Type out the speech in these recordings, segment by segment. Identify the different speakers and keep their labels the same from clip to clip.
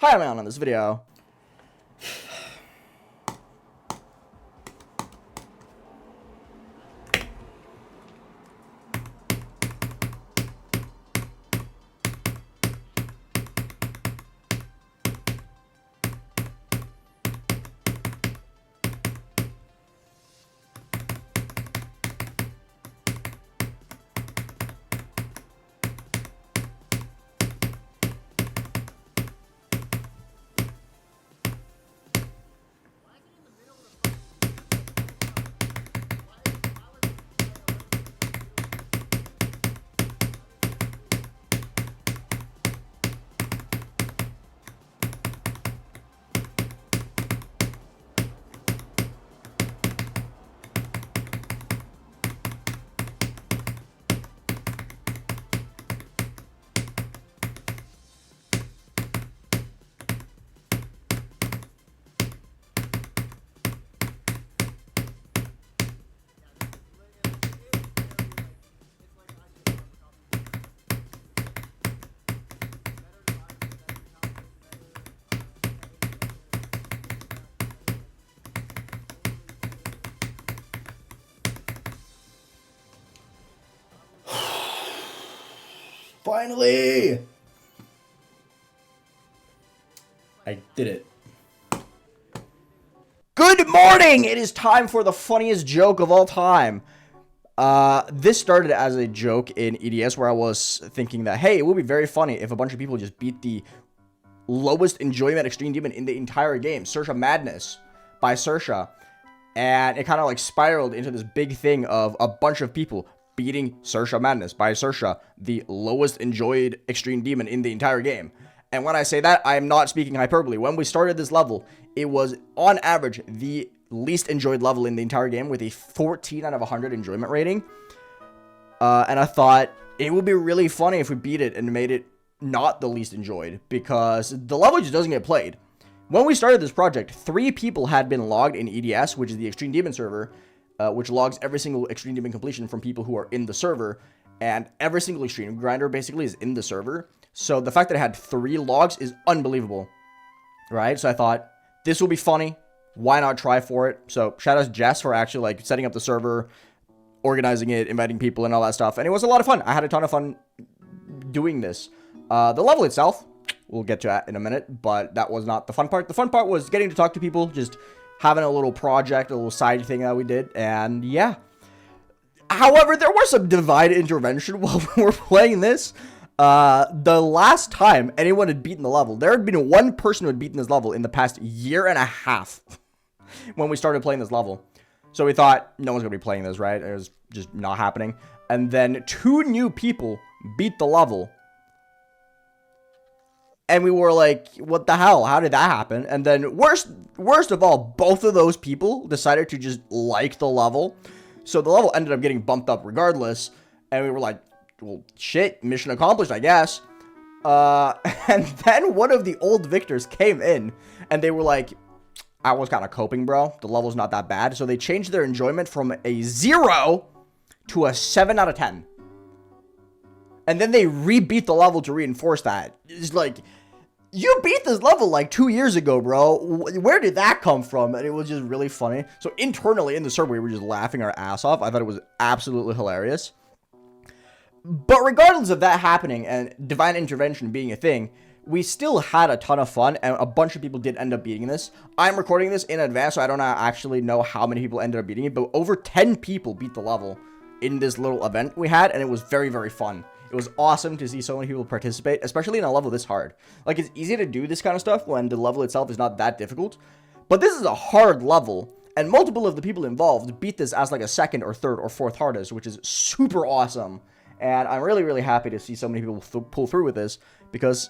Speaker 1: Hi, I'm Aeon on this video. Finally! I did it. Good morning! It is time for the funniest joke of all time. This started as a joke in EDS where I was thinking that, hey, it would be very funny if a bunch of people just beat the lowest enjoyment extreme demon in the entire game, Cersia Madness by Cersia. And it kind of like spiraled into this big thing of a bunch of people beating Cersia Madness by Cersia, the lowest enjoyed extreme demon in the entire game. And when I say that, I am not speaking hyperbole. When we started this level, it was on average the least enjoyed level in the entire game with a 14 out of 100 enjoyment rating. And I thought it would be really funny if we beat it and made it not the least enjoyed, because the level just doesn't get played. When we started this project, 3 people had been logged in EDS, which is the Extreme Demon server, which logs every single Extreme Demon completion from people who are in the server, and every single Extreme Grinder basically is in the server. So the fact that it had 3 logs is unbelievable, right? So I thought, this will be funny. Why not try for it? So shout out to Jess for actually like setting up the server, organizing it, inviting people and all that stuff. And it was a lot of fun. I had a ton of fun doing this. The level itself, we'll get to that in a minute, but that was not the fun part. The fun part was getting to talk to people, just having a little project, a little side thing that we did, and yeah. However, there was some divine intervention while we were playing this. The last time anyone had beaten the level, there had been one person who had beaten this level in the past year and a half when we started playing this level. So we thought, no one's going to be playing this, right? It was just not happening. And then 2 new people beat the level. And we were like, what the hell? How did that happen? And then worst of all, both of those people decided to just like the level. So the level ended up getting bumped up regardless. And we were like, well, shit, mission accomplished, I guess. And then one of the old victors came in and they were like, I was kind of coping, bro. The level's not that bad. So they changed their enjoyment from a 0 to a 7 out of 10. And then they rebeat the level to reinforce that. It's like, you beat this level like 2 years ago, bro. Where did that come from? And it was just really funny. So internally in the server, we were just laughing our ass off. I thought it was absolutely hilarious. But regardless of that happening and divine intervention being a thing, we still had a ton of fun, and a bunch of people did end up beating this. I'm recording this in advance, so I don't actually know how many people ended up beating it, but over 10 people beat the level in this little event we had, and it was very, very fun. It was awesome to see so many people participate, especially in a level this hard. Like, it's easy to do this kind of stuff when the level itself is not that difficult, but this is a hard level, and multiple of the people involved beat this as like a 2nd or 3rd or 4th hardest, which is super awesome. And I'm really, really happy to see so many people pull through with this, because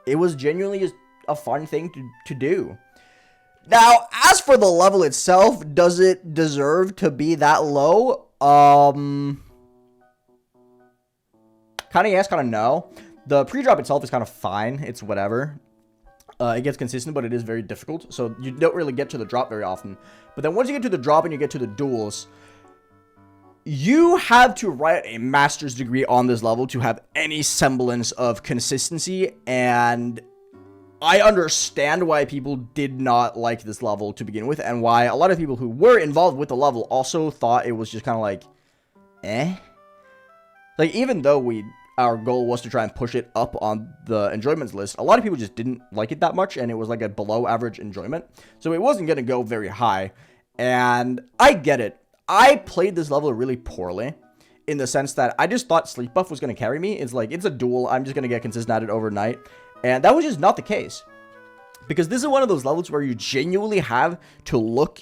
Speaker 1: it was genuinely just a fun thing to do. Now, as for the level itself, does it deserve to be that low? Kind of yes, kind of no. The pre-drop itself is kind of fine. It's whatever. It gets consistent, but it is very difficult. So you don't really get to the drop very often. But then once you get to the drop and you get to the duels, you have to write a master's degree on this level to have any semblance of consistency and I understand why people did not like this level to begin with, and why a lot of people who were involved with the level also thought it was just kind of like, eh? Like, even though our goal was to try and push it up on the enjoyments list, a lot of people just didn't like it that much, and it was like a below average enjoyment. So it wasn't going to go very high, and I get it. I played this level really poorly, in the sense that I just thought Sleep Buff was going to carry me. It's like, it's a duel, I'm just going to get consistent at it overnight. And that was just not the case. Because this is one of those levels where you genuinely have to look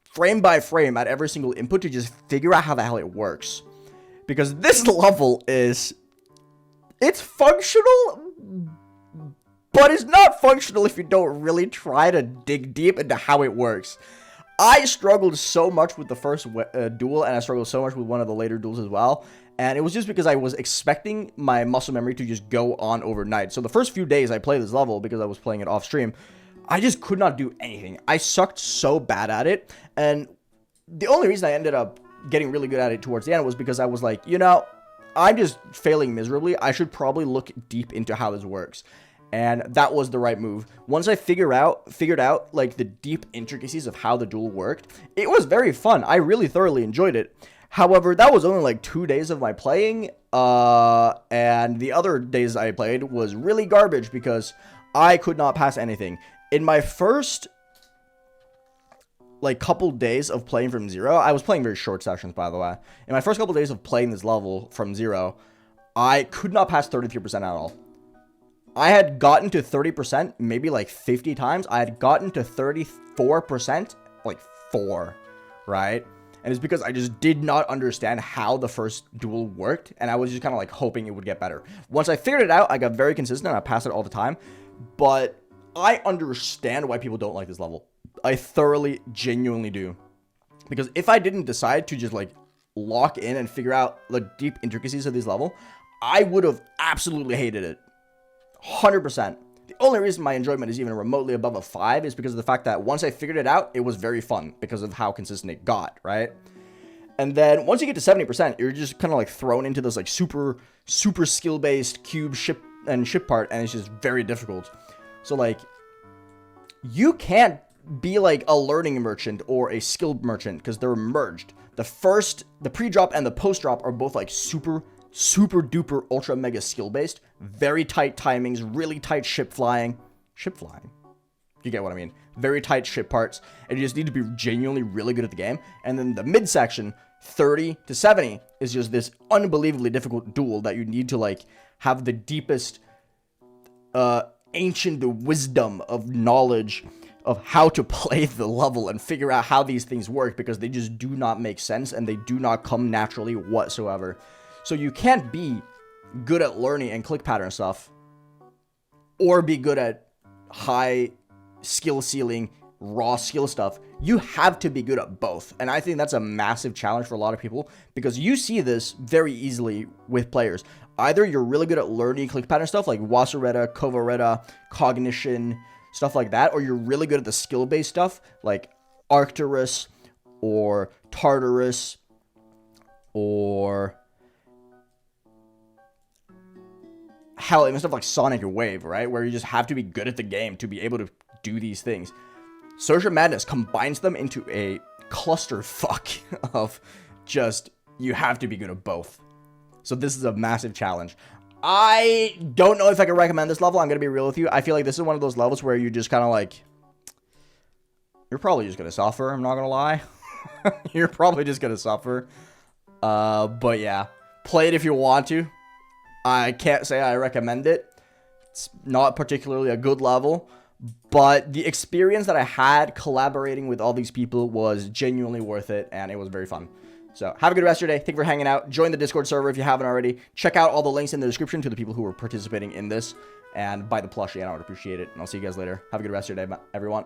Speaker 1: frame by frame at every single input to just figure out how the hell it works. Because this level it's functional, but it's not functional if you don't really try to dig deep into how it works. I struggled so much with the first duel, and I struggled so much with one of the later duels as well. And it was just because I was expecting my muscle memory to just go on overnight. So the first few days I played this level, because I was playing it off stream, I just could not do anything. I sucked so bad at it. And the only reason I ended up getting really good at it towards the end was because I was like, you know, I'm just failing miserably. I should probably look deep into how this works. And that was the right move. Once I figured out like the deep intricacies of how the duel worked, it was very fun. I really thoroughly enjoyed it. However, that was only like 2 days of my playing, and the other days I played was really garbage because I could not pass anything. In my first, like, couple days of playing from zero, I was playing very short sessions, by the way. In my first couple days of playing this level from zero, I could not pass 33% at all. I had gotten to 30% maybe like 50 times. I had gotten to 34% like 4, right? And it's because I just did not understand how the first duel worked, and I was just kind of like hoping it would get better. Once I figured it out, I got very consistent, and I passed it all the time. But I understand why people don't like this level. I thoroughly, genuinely do. Because if I didn't decide to just like lock in and figure out the deep intricacies of this level, I would have absolutely hated it. 100%. The only reason my enjoyment is even remotely above a 5 is because of the fact that once I figured it out, it was very fun because of how consistent it got, right? And then once you get to 70%, you're just kind of like thrown into this like super skill-based cube ship part, and it's just very difficult. So like, you can't be like a learning merchant or a skill merchant because they're merged. The pre-drop and the post-drop are both like super duper ultra mega skill based, very tight timings, really tight ship flying, you get what I mean, very tight ship parts, and you just need to be genuinely really good at the game. And then the mid section, 30 to 70, is just this unbelievably difficult duel that you need to like have the deepest ancient wisdom of knowledge of how to play the level and figure out how these things work, because they just do not make sense and they do not come naturally whatsoever. So you can't be good at learning and click pattern stuff, or be good at high skill ceiling, raw skill stuff. You have to be good at both. And I think that's a massive challenge for a lot of people, because you see this very easily with players. Either you're really good at learning click pattern stuff like Wasseretta, Covaretta, Cognition, stuff like that, or you're really good at the skill-based stuff like Arcturus or Tartarus or hell, even stuff like Sonic or Wave, right? Where you just have to be good at the game to be able to do these things. Cersia Madness combines them into a clusterfuck of just, you have to be good at both. So this is a massive challenge. I don't know if I can recommend this level. I'm going to be real with you. I feel like this is one of those levels where you just kind of like, you're probably just going to suffer. I'm not going to lie. You're probably just going to suffer. But yeah, play it if you want to. I can't say I recommend it. It's not particularly a good level, but the experience that I had collaborating with all these people was genuinely worth it, and it was very fun. So have a good rest of your day. Thank you for hanging out. Join the Discord server if you haven't already. Check out all the links in the description to the people who are participating in this, and buy the plushie, and I would appreciate it. And I'll see you guys later. Have a good rest of your day, everyone.